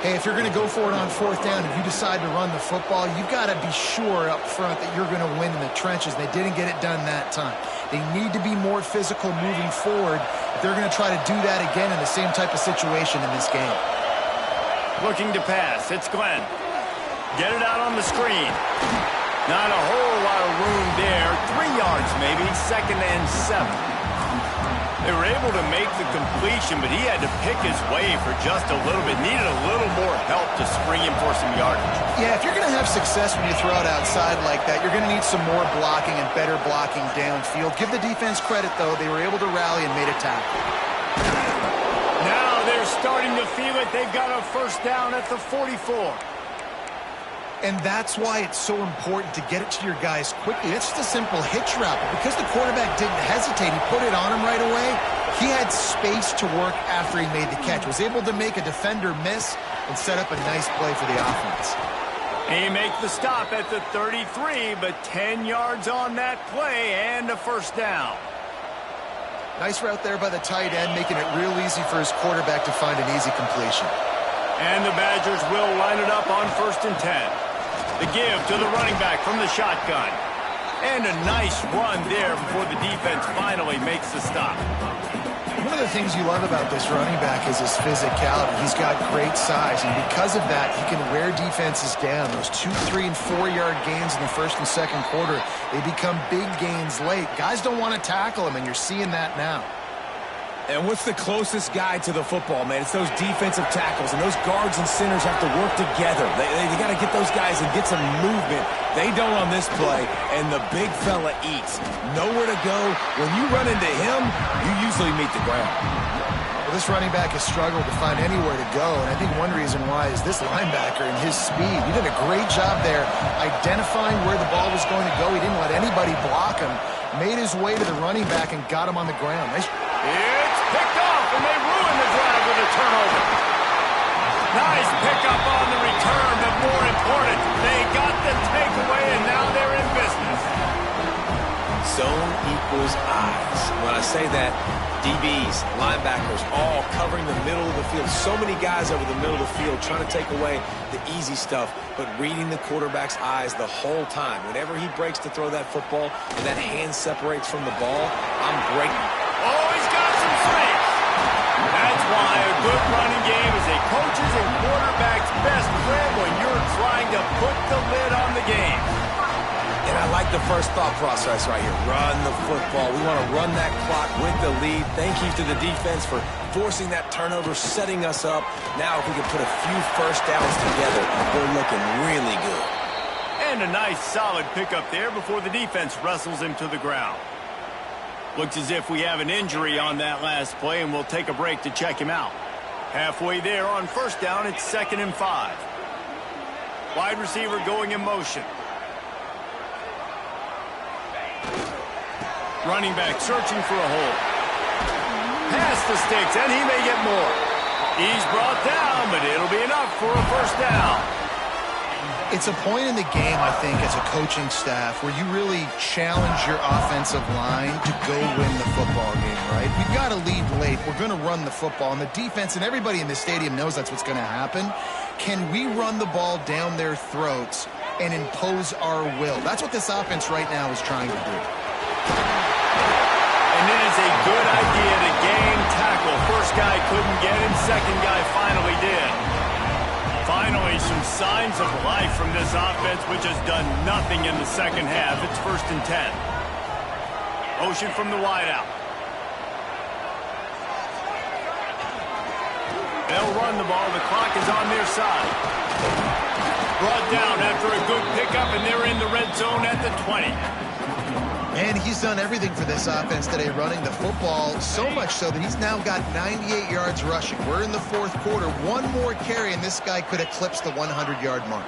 Hey, if you're going to go for it on 4th down, if you decide to run the football, you've got to be sure up front that you're going to win in the trenches. They didn't get it done that time. They need to be more physical moving forward if they're going to try to do that again in the same type of situation in this game. Looking to pass. It's Glenn. Get it out on the screen. Not a whole lot of room there. 3 yards maybe. 2nd and 7. They were able to make the completion, but he had to pick his way for just a little bit. Needed a little more help to spring him for some yardage. Yeah, if you're going to have success when you throw it outside like that, you're going to need some more blocking and better blocking downfield. Give the defense credit, though. They were able to rally and made a tackle. Now they're starting to feel it. They've got a 1st down at the 44. And that's why it's so important to get it to your guys quickly. It's just a simple hitch route. But because the quarterback didn't hesitate, he put it on him right away. He had space to work after he made the catch. Was able to make a defender miss and set up a nice play for the offense. He make the stop at the 33, but 10 yards on that play and a 1st down. Nice route there by the tight end, making it real easy for his quarterback to find an easy completion. And the Badgers will line it up on 1st and 10. The give to the running back from the shotgun. And a nice run there before the defense finally makes the stop. One of the things you love about this running back is his physicality. He's got great size, and because of that, he can wear defenses down. Those 2, 3, and 4-yard gains in the 1st and 2nd quarter, they become big gains late. Guys don't want to tackle him, and you're seeing that now. And what's the closest guy to the football, man? It's those defensive tackles, and those guards and centers have to work together. They got to get those guys and get some movement. They don't on this play, and the big fella eats. Nowhere to go. When you run into him, you usually meet the ground. Well, this running back has struggled to find anywhere to go, and I think one reason why is this linebacker and his speed. He did a great job there identifying where the ball was going to go. He didn't let anybody block him. Made his way to the running back and got him on the ground. Nice. It's picked off, and they ruin the drive with a turnover. Nice pickup on the return, but more important, they got the takeaway, and now they're in business. Zone equals eyes. When I say that, DBs, linebackers, all covering the middle of the field. So many guys over the middle of the field trying to take away the easy stuff, but reading the quarterback's eyes the whole time. Whenever he breaks to throw that football and that hand separates from the ball, I'm breaking. Oh, he's got some space. That's why a good running game is a coach's and quarterback's best friend when you're trying to put the lid on the game. And I like the first thought process right here. Run the football. We want to run that clock with the lead. Thank you to the defense for forcing that turnover, setting us up. Now if we can put a few 1st downs together, we're looking really good. And a nice solid pickup there before the defense wrestles him to the ground. Looks as if we have an injury on that last play, and we'll take a break to check him out. Halfway there on 1st down, it's 2nd and 5. Wide receiver going in motion. Running back searching for a hole. Past the sticks, and he may get more. He's brought down, but it'll be enough for a 1st down. It's a point in the game, I think, as a coaching staff where you really challenge your offensive line to go win the football game, right? We've got to lead late. We're going to run the football, and the defense and everybody in the stadium knows that's what's going to happen. Can we run the ball down their throats and impose our will? That's what this offense right now is trying to do. And it is a good idea to game tackle. 1st guy couldn't get him, 2nd guy finally did. Finally, some signs of life from this offense, which has done nothing in the 2nd half. It's 1st and 10. Motion from the wideout. They'll run the ball. The clock is on their side. Brought down after a good pickup, and they're in the red zone at the 20. And he's done everything for this offense today, running the football, so much so that he's now got 98 yards rushing. We're in the 4th quarter. One more carry, and this guy could eclipse the 100-yard mark.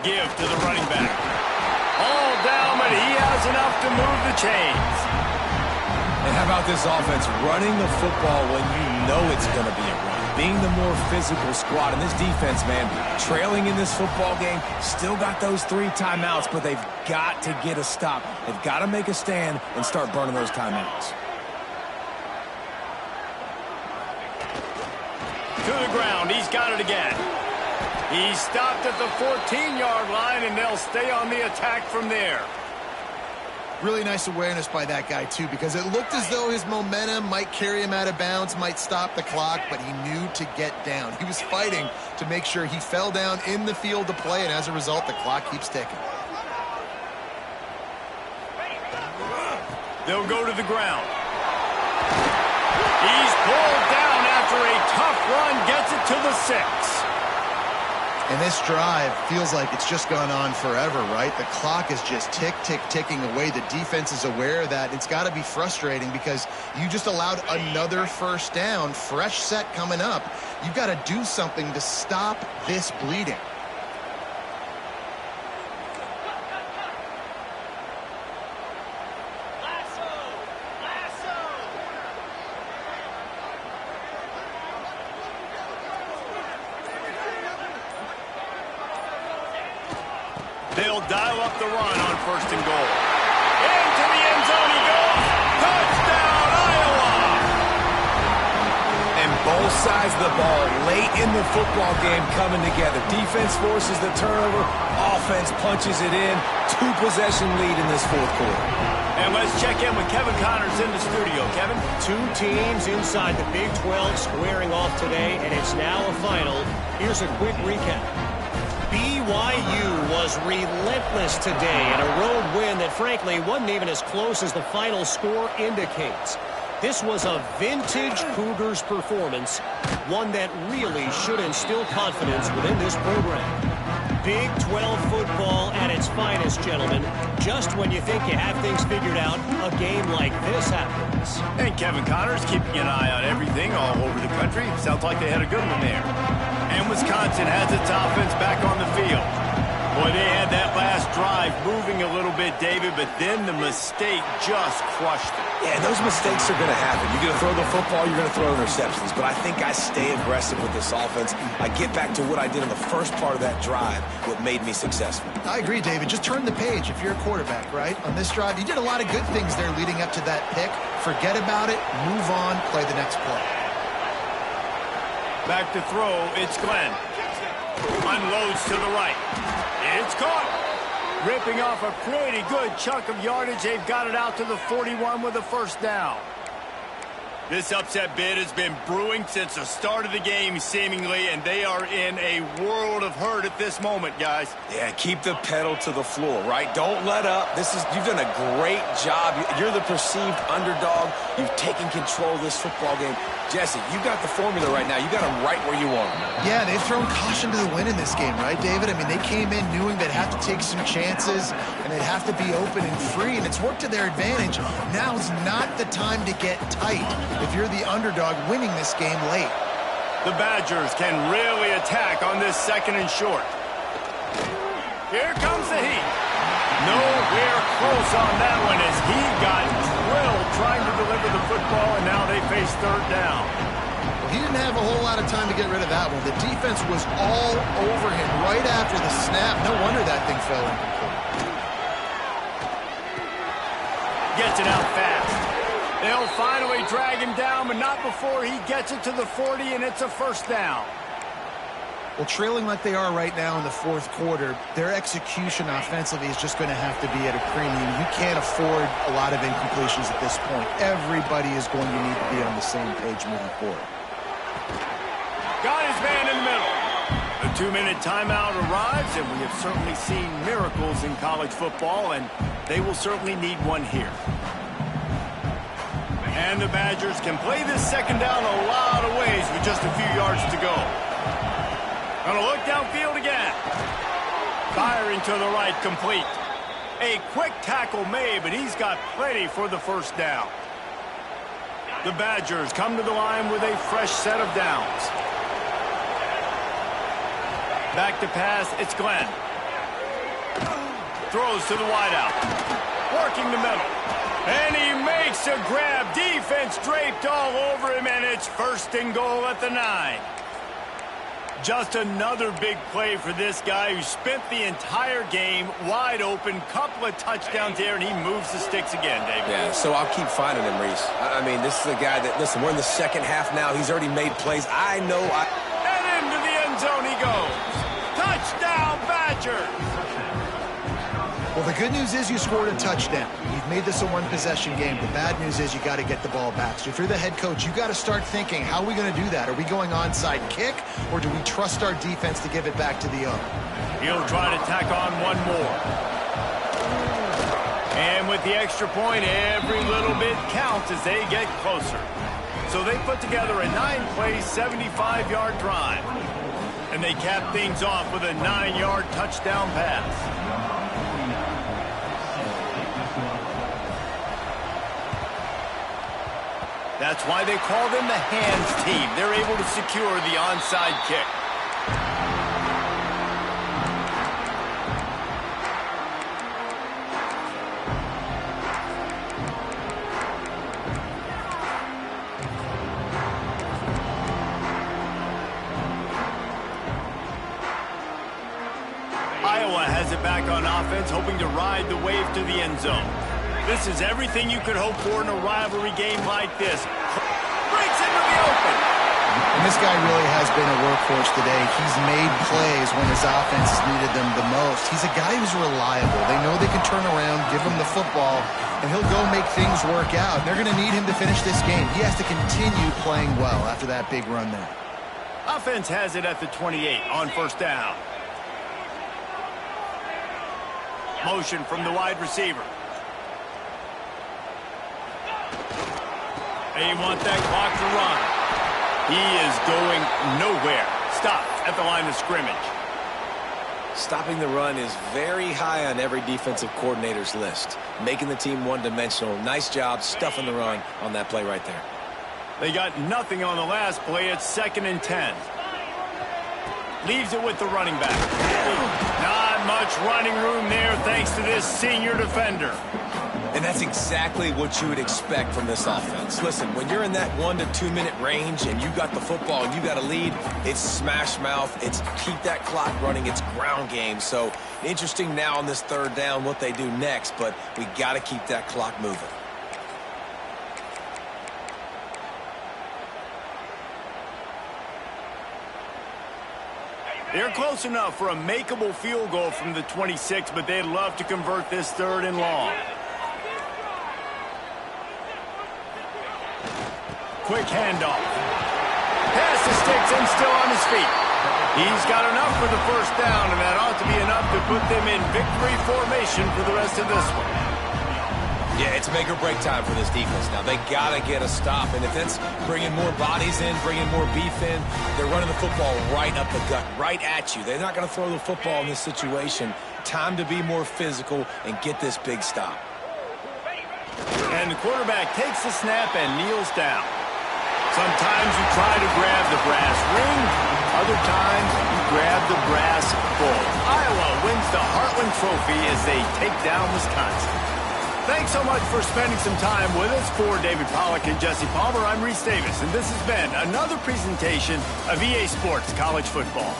Give to the running back. All down, but he has was enough to move the chains. And how about this offense running the football when you know it's going to be a run? Being the more physical squad. And this defense, man, trailing in this football game, still got those 3 timeouts, but they've got to get a stop. They've got to make a stand and start burning those timeouts. To the ground, he's got it again. He stopped at the 14-yard line, and they'll stay on the attack from there. Really nice awareness by that guy, too, because it looked as though his momentum might carry him out of bounds, might stop the clock, but he knew to get down. He was fighting to make sure he fell down in the field to play, and as a result, the clock keeps ticking. They'll go to the ground. He's pulled down after a tough run, gets it to the 6. And this drive feels like it's just gone on forever, right? The clock is just ticking away. The defense is aware of that. It's got to be frustrating because you just allowed another first down, fresh set coming up. You've got to do something to stop this bleeding. They'll dial up the run on 1st and goal. Into the end zone he goes. Touchdown, Iowa! And both sides of the ball late in the football game coming together. Defense forces the turnover. Offense punches it in. 2-possession lead in this 4th quarter. And let's check in with Kevin Connors in the studio. Kevin? 2 teams inside the Big 12 squaring off today, and it's now a final. Here's a quick recap. BYU was relentless today in a road win that, frankly, wasn't even as close as the final score indicates. This was a vintage Cougars performance, one that really should instill confidence within this program. Big 12 football at its finest, gentlemen. Just when you think you have things figured out, a game like this happens. And Kevin Connors keeping an eye on everything all over the country. Sounds like they had a good one there. And Wisconsin has its offense back on the field. Boy, they had that last drive moving a little bit, David, but then the mistake just crushed it. Yeah, those mistakes are going to happen. You're going to throw the football, you're going to throw interceptions. But I think I stay aggressive with this offense. I get back to what I did in the first part of that drive, what made me successful. I agree, David. Just turn the page if you're a quarterback, right? On this drive, you did a lot of good things there leading up to that pick. Forget about it, move on, play the next play. Back to throw, it's Glenn. Unloads to the right. It's caught. Ripping off a pretty good chunk of yardage. They've got it out to the 41 with a first down. This upset bid has been brewing since the start of the game, seemingly, and they are in a world of hurt at this moment, guys. Yeah, keep the pedal to the floor, right? Don't let up. You've done a great job. You're the perceived underdog. You've taken control of this football game. Jesse, you got the formula right now. You got them right where you want them. Yeah, they've thrown caution to the wind in this game, right, David? I mean, they came in knowing they'd have to take some chances, and they'd have to be open and free, and it's worked to their advantage. Now's not the time to get tight if you're the underdog winning this game late. The Badgers can really attack on this 2nd and short. Here comes the heat. Nowhere close on that one as he got drilled trying to deliver the football, and now they face 3rd down. Well, he didn't have a whole lot of time to get rid of that one. The defense was all over him right after the snap. No wonder that thing fell incomplete. Gets it out fast. They'll finally drag him down, but not before he gets it to the 40, and it's a first down. Well, trailing like they are right now in the 4th quarter, their execution offensively is just going to have to be at a premium. You can't afford a lot of incompletions at this point. Everybody is going to need to be on the same page moving forward. Got his man in the middle. The 2-minute timeout arrives, and we have certainly seen miracles in college football, and they will certainly need one here. And the Badgers can play this 2nd down a lot of ways with just a few yards to go. Gonna look downfield again. Firing to the right, complete. A quick tackle made, but he's got plenty for the first down. The Badgers come to the line with a fresh set of downs. Back to pass, it's Glenn. Throws to the wideout. working the middle. And he makes a grab. Defense draped all over him, and it's 1st and goal at the 9. Just another big play for this guy who spent the entire game wide open. Couple of touchdowns there, and he moves the sticks again, David. Yeah, so I'll keep finding him, Reese. I mean, this is a guy that, listen, we're in the second half now. He's already made plays. I know. And into the end zone he goes. Touchdown, Badgers. Well, the good news is you scored a touchdown. You've made this a one-possession game. The bad news is you got to get the ball back. So if you're the head coach, you got to start thinking, how are we going to do that? Are we going onside kick, or do we trust our defense to give it back to the owner? He'll try to tack on one more. And with the extra point, every little bit counts as they get closer. So they put together a 9-play, 75-yard drive. And they cap things off with a 9-yard touchdown pass. That's why they call them the hands team. They're able to secure the onside kick. Iowa has it back on offense, hoping to ride the wave to the end zone. This is everything you could hope for in a rivalry game like this. Breaks into the open. And this guy really has been a workhorse today. He's made plays when his offense has needed them the most. He's a guy who's reliable. They know they can turn around, give him the football, and he'll go make things work out. They're going to need him to finish this game. He has to continue playing well after that big run there. Offense has it at the 28 on 1st down. Motion from the wide receiver. They want that clock to run. He is going nowhere. Stop at the line of scrimmage. Stopping the run is very high on every defensive coordinator's list. Making the team one-dimensional. Nice job stuffing the run on that play right there. They got nothing on the last play. It's 2nd and 10. Leaves it with the running back. Not much running room there thanks to this senior defender. And that's exactly what you would expect from this offense. Listen, when you're in that 1 to 2 minute range and you got the football and you got a lead, it's smash mouth, it's keep that clock running, it's ground game. So interesting now on this 3rd down what they do next, but we got to keep that clock moving. They're close enough for a makeable field goal from the 26, but they'd love to convert this 3rd and long. Quick handoff. Pass the sticks and still on his feet. He's got enough for the 1st down, and that ought to be enough to put them in victory formation for the rest of this one. Yeah, it's make or break time for this defense now. They got to get a stop, and if it's bringing more bodies in, bringing more beef in, they're running the football right up the gut, right at you. They're not going to throw the football in this situation. Time to be more physical and get this big stop. And the quarterback takes the snap and kneels down. Sometimes you try to grab the brass ring. Other times you grab the brass bull. Iowa wins the Heartland Trophy as they take down Wisconsin. Thanks so much for spending some time with us. For David Pollack and Jesse Palmer, I'm Reese Davis, and this has been another presentation of EA Sports College Football.